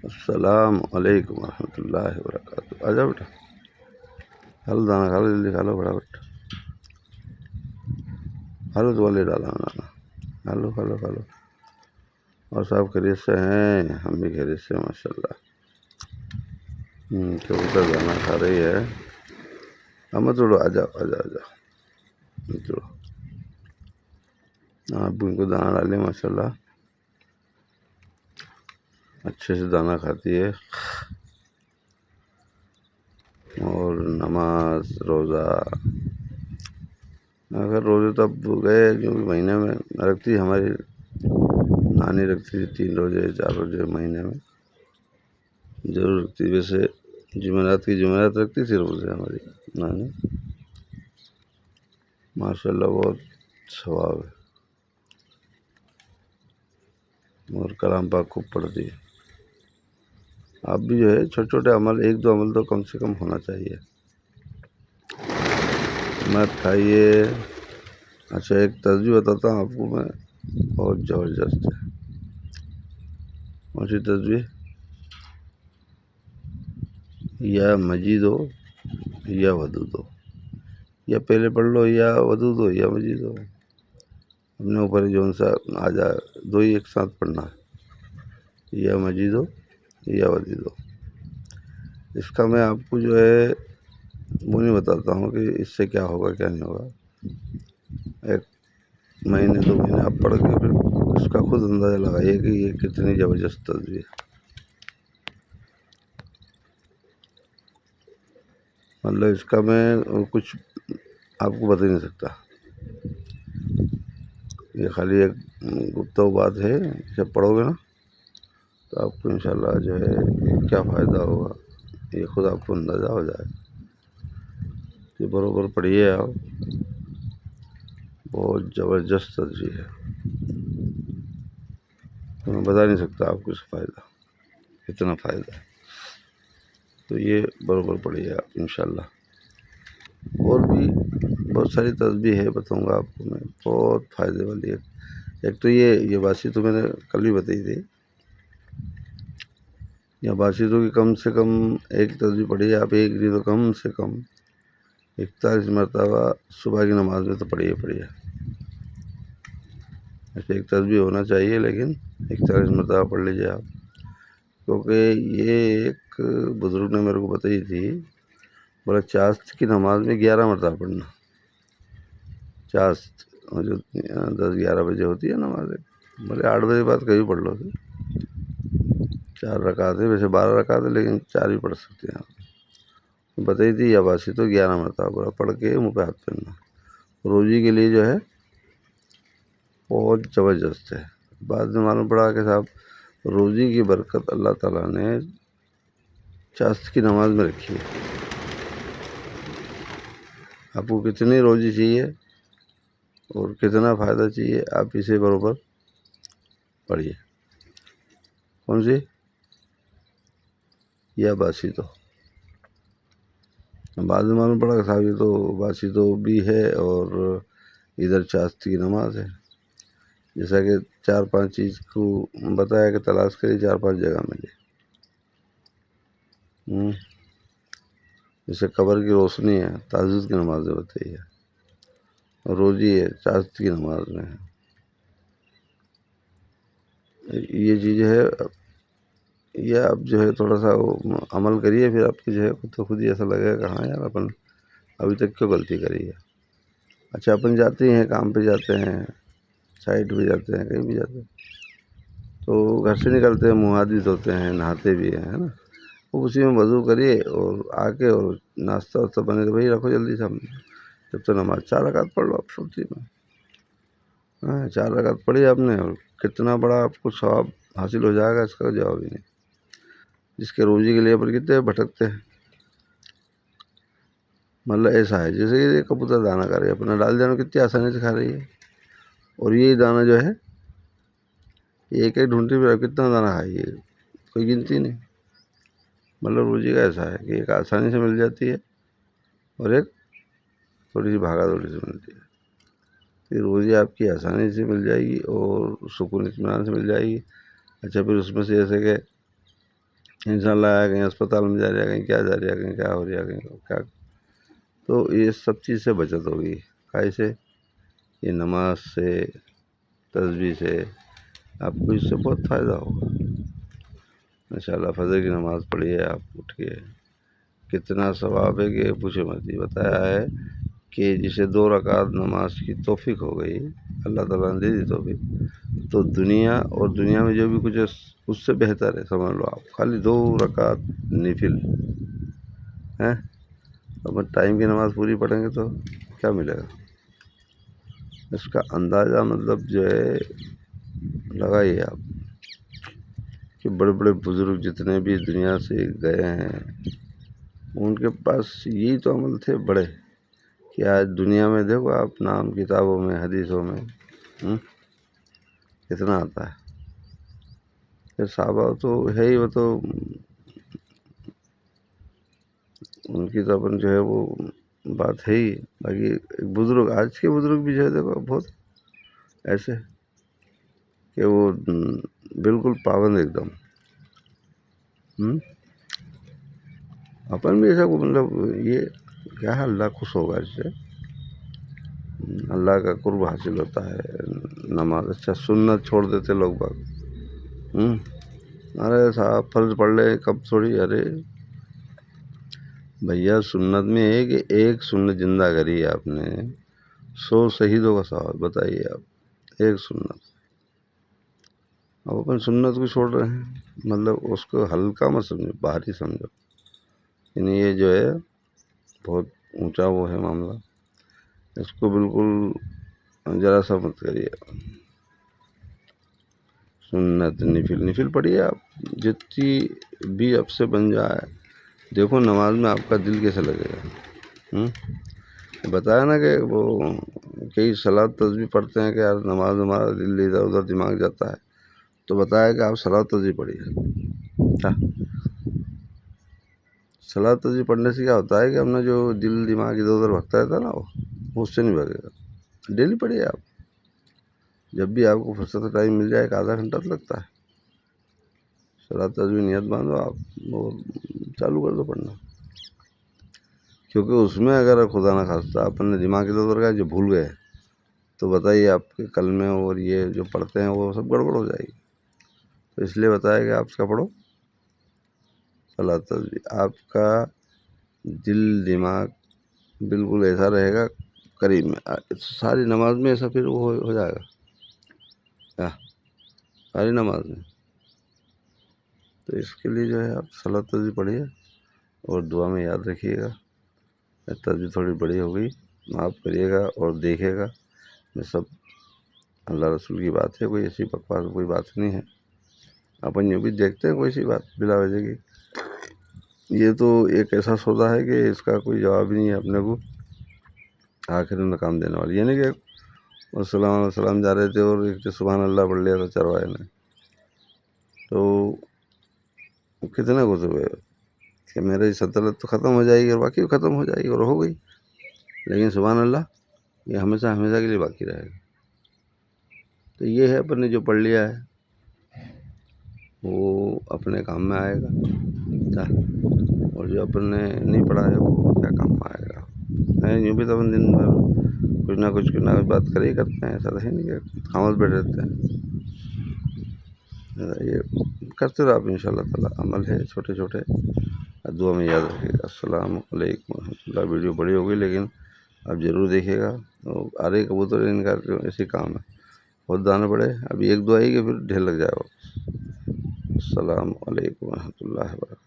السلام علیکم ورحمۃ اللہ وبرکاتہ. آ جاؤ بیٹا, کھا لو دانا, کھا لو جلدی, کھا لو فٹافٹ, کھا لو, تو والے ڈالا دانا, کھا لو کھا لو کھا لو. اور صاحب خیریت سے ہیں؟ ہم بھی خیریت سے ہیں ماشاء اللہ. کبوتر دانا کھا رہی ہے. مت توڑو, آ جاؤ آ جاؤ آ جاؤ, مت توڑو. آپ بھی ان کو دانا ڈالیں ماشاء اللہ, اچھے سے دانا کھاتی ہے. اور نماز روزہ, اگر روزے تو اب گئے, کیونکہ مہینے میں رکھتی ہماری نانی, رکھتی تھی 3 روزے 4 روزے مہینے میں ضرور رکھتی. ویسے جمعرات کی جمعرات رکھتی تھی روزے ہماری نانی ماشاء اللہ, بہت ثواب ہے. اور کلام پاک خوب پڑھتی ہے. آپ بھی جو ہے چھوٹے چھوٹے عمل, 1-2 عمل تو کم سے کم ہونا چاہیے. مت کھائیے. اچھا, ایک تصویر بتاتا ہوں آپ کو میں, بہت زبردست ہے. کون سی تصویر؟ یا مجید ہو یا ودود ہو, یا پہلے پڑھ لو یا ودود ہو یا مجید ہو, اپنے اوپر جون سا آ جائے, 2 ہی ایک ساتھ پڑھنا ہے, یا مجید ہو یا ودود ہو. اس کا میں آپ کو جو ہے وہ نہیں بتاتا ہوں کہ اس سے کیا ہوگا کیا نہیں ہوگا. 1 مہینے 2 مہینے آپ پڑھ کے پھر اس کا خود اندازہ لگائیے کہ یہ کتنی زبردست تصویر ہے. مطلب اس کا میں کچھ آپ کو بتا نہیں سکتا. یہ خالی ایک گفتگو بات ہے, جب پڑھو گے نا تو آپ کو انشاءاللہ جو ہے کیا فائدہ ہوگا یہ خود آپ کو اندازہ ہو جائے. کہ برابر پڑھیے آپ, بہت زبردست تصویر ہے. تو میں بتا نہیں سکتا آپ کو اس فائدہ, کتنا فائدہ ہے. تو یہ برابر پڑھیے آپ انشاءاللہ. اور بھی بہت ساری تصویر ہے, بتاؤں گا آپ کو میں, بہت فائدے والی ہے. ایک تو یہ باسی تو میں نے کل بھی بتائی تھی. یا باسی تو کہ کم سے کم ایک تصویر پڑھیے آپ, ایک نہیں تو کم سے کم 41 مرتبہ صبح کی نماز میں تو پڑھیے. ایسے ایک تصویر ہونا چاہیے, لیکن 41 مرتبہ پڑھ لیجیے آپ. کیونکہ یہ ایک بزرگ نے میرے کو بتائی تھی, بولا چاشت کی نماز میں 11 مرتبہ پڑھنا. چاشت جو 10-11 بجے ہوتی ہے نماز, بولے 8 بجے بعد کبھی پڑھ لو. 4 رکعت ہے, ویسے 12 رکعت ہے, لیکن 4 بھی پڑھ سکتے ہیں آپ. بتائی تھی یا باسی تو 11 مرتبہ بولا پڑھ کے منہ پہ ہاتھ پھیرنا. روزی کے لیے جو ہے بہت زبردست ہے. بعد میں معلوم پڑا کہ صاحب روزی کی برکت اللہ تعالیٰ نے چاشت کی نماز میں رکھی ہے. آپ کو کتنی روزی چاہیے اور کتنا فائدہ چاہیے, آپ اسے برابر پڑھیے. کون سی؟ یا باسی تو بعد میں معلوم پڑا کہ صاحب یہ تو باسی تو بھی ہے اور ادھر چاشت کی نماز ہے. جیسا کہ 4-5 چیز کو بتایا کہ تلاش کری, 4-5 جگہ ملی. جیسے قبر کی روشنی ہے, تہجد کی نماز میں بتائی ہے. روزی ہے, چاشت کی نماز میں ہے. یہ چیز ہے. یہ آپ جو ہے تھوڑا سا عمل کریے, پھر آپ کی جو ہے خود تو خود ہی ایسا لگے گا کہ ہاں یار اپن ابھی تک کیوں غلطی کری ہے. اچھا, اپن جاتے ہیں کام پہ, جاتے ہیں سائٹ پہ, جاتے ہیں کہیں بھی جاتے ہیں, تو گھر سے نکلتے ہیں, منہ ہاتھ بھی دھوتے ہیں, نہاتے بھی ہیں, ہے نا. وہ اسی میں وضو کریے اور آ کے اور ناشتہ واشتہ بنے تو وہی رکھو جلدی سے. ہم جب تو نماز 4 رکعت پڑھ لو آپ سوتی میں. 4 رکعت پڑھی آپ نے, اور کتنا بڑا آپ کو ثواب حاصل ہو جائے گا اس کا جواب ہی نہیں. جس کے روزی کے لیے پر کتنے بھٹکتے ہیں. مطلب ایسا ہے جیسے کہ کبوتر دانا کھا رہی ہے, اپنا ڈال دینا کتنی آسانی سے کھا رہی ہے. اور یہی دانہ جو ہے ایک ایک ڈھونڈی پہ کتنا دانہ کھائیے, کوئی گنتی نہیں. مطلب روزی کا ایسا ہے کہ ایک آسانی سے مل جاتی ہے اور ایک تھوڑی سی بھاگا دوڑی سے ملتی ہے. پھر روزی آپ کی آسانی سے مل جائے گی اور سکون اطمینان سے مل جائے گی. اچھا, پھر اس میں سے جیسے کہ انشاءاللہ آیا کہیں اسپتال میں جا رہا ہے، کہیں کیا جا رہا ہے، کہیں کیا ہو رہا ہے، کہیں کیا. تو یہ سب چیز سے بچت ہوگی. کیسے؟ یہ نماز سے، تسبیح سے آپ کو اس سے بہت فائدہ ہوگا. ماشاءاللہ فجر کی نماز پڑھی ہے آپ اٹھ کے، کتنا ثواب ہے کہ پوچھے مت. یہ بتایا ہے کہ جسے 2 رکعت نماز کی توفیق ہو گئی، اللہ تعالیٰ نے دے دی توفیق، تو دنیا اور دنیا میں جو بھی کچھ ہے اس سے بہتر ہے. سمجھ لو آپ خالی 2 رکعت نفل ہیں. اب ٹائم کی نماز پوری پڑھیں گے تو کیا ملے گا؟ اس کا اندازہ مطلب جو ہے لگائیے آپ کہ بڑے بڑے بزرگ جتنے بھی دنیا سے گئے ہیں ان کے پاس یہی تو عمل تھے بڑے، کہ آج دنیا میں دیکھو آپ نام کتابوں میں حدیثوں میں کتنا آتا ہے. پھر صحابہ تو ہے ہی، وہ تو ان کی تو اپن جو ہے وہ بات ہے ہی. باقی بزرگ، آج کے بزرگ بھی جو ہے دیکھو بہت ایسے کہ وہ بالکل پابند ایک دم. اپن بھی ایسا کو مطلب یہ کیا ہے، اللہ خوش ہوگا اس سے، اللہ کا قرب حاصل ہوتا ہے. نماز اچھا سنت چھوڑ دیتے لوگ باگ. ارے صاحب فرض پڑھ لے کب تھوڑی. ارے بھیا سنت میں ہے کہ ایک سنت زندہ کری ہے آپ نے 100 شہیدوں کا ثواب. بتائیے آپ، ایک سنت. اب اپن سنت کو چھوڑ رہے ہیں، مطلب اس کو ہلکا مت سمجھو، بھاری سمجھو. یعنی یہ جو ہے بہت اونچا وہ ہے معاملہ، اس کو بالکل ذرا سا مت کریے. سنت نفل پڑھیے آپ جتنی بھی اب سے بن جائے. دیکھو نماز میں آپ کا دل کیسے لگے گا. بتایا نا کہ وہ کئی صلاۃ تسبیح پڑھتے ہیں کہ یار نماز ہمارا دل ادھر ادھر دماغ جاتا ہے، تو بتایا کہ آپ صلاۃ تسبیح پڑھیے. صلاۃ تسبیح پڑھنے سے کیا ہوتا ہے کہ اپنا جو دل دماغ ادھر ادھر بھگتا رہتا ہے نا، وہ اس سے نہیں بھگے گا. ڈیلی پڑھیے آپ، جب بھی آپ کو فرصت ٹائم مل جائے، 1 آدھا گھنٹہ تو لگتا ہے. صلاۃ تسبیح نیت باندھو آپ اور چالو کر دو پڑھنا. کیونکہ اس میں اگر خدا نہ خواستہ اپن نے دماغ ادھر ادھر گیا، جو بھول گئے، تو بتائیے آپ کے کلمے اور یہ جو پڑھتے ہیں وہ سب گڑبڑ ہو جائے گی. تو اس لیے بتایا کہ آپ اس کا پڑھو صلاۃ تسبیح. آپ کا دل دماغ بالکل ایسا رہے گا قریب میں. ساری نماز میں ایسا پھر وہ ہو جائے گا کیا ساری نماز میں. تو اس کے لیے جو ہے آپ صلاۃ تسبیح پڑھیے اور دعا میں یاد رکھیے گا. تسبیح تھوڑی بڑی ہو گئی، معاف کریے گا اور دیکھیے گا. یہ سب اللہ رسول کی بات ہے، کوئی ایسی بکواس کوئی بات نہیں ہے. اپن یوں بھی دیکھتے ہیں کوئی سی بات بلا وجہ کی. یہ تو ایک ایسا سودا ہے کہ اس کا کوئی جواب ہی نہیں ہے اپنے کو آخر میں کام دینے والی. یعنی کہ السلام علیہ وسلم جا رہے تھے اور ایک سبحان اللہ پڑھ لیا تھا چروائے نے، تو کتنے غصے ہوئے کہ میری سلطنت تو ختم ہو جائے گی، اور باقی ختم ہو جائے گی اور ہو گئی، لیکن سبحان اللہ یہ ہمیشہ ہمیشہ کے لیے باقی رہے گا. تو یہ ہے اپن نے جو پڑھ لیا ہے وہ اپنے کام میں آئے گا، اور جو اپن نے نہیں پڑھا ہے وہ کیا کام میں آئے گا. یوں بھی تو اپن دن بھر کچھ نہ کچھ بات کر ہی کرتے ہیں. ایسا تو ہے نہیں کہ خاموش بیٹھ رہتے ہیں. یہ کرتے رہو آپ، ان شاء اللہ تعالیٰ. عمل ہے چھوٹے چھوٹے، دعا میں یاد رکھیے گا. السلام علیکم ورحمۃ اللہ. ویڈیو بڑی ہو گئی لیکن آپ ضرور دیکھیے گا. آرے کبوتر ان کا ایسے کام ہے، بہت دانا پڑے. ابھی 1 2 آئی کہ پھر ڈھیر لگ جائے گا. السلام علیکم ورحمۃ اللہ وبرکاتہ.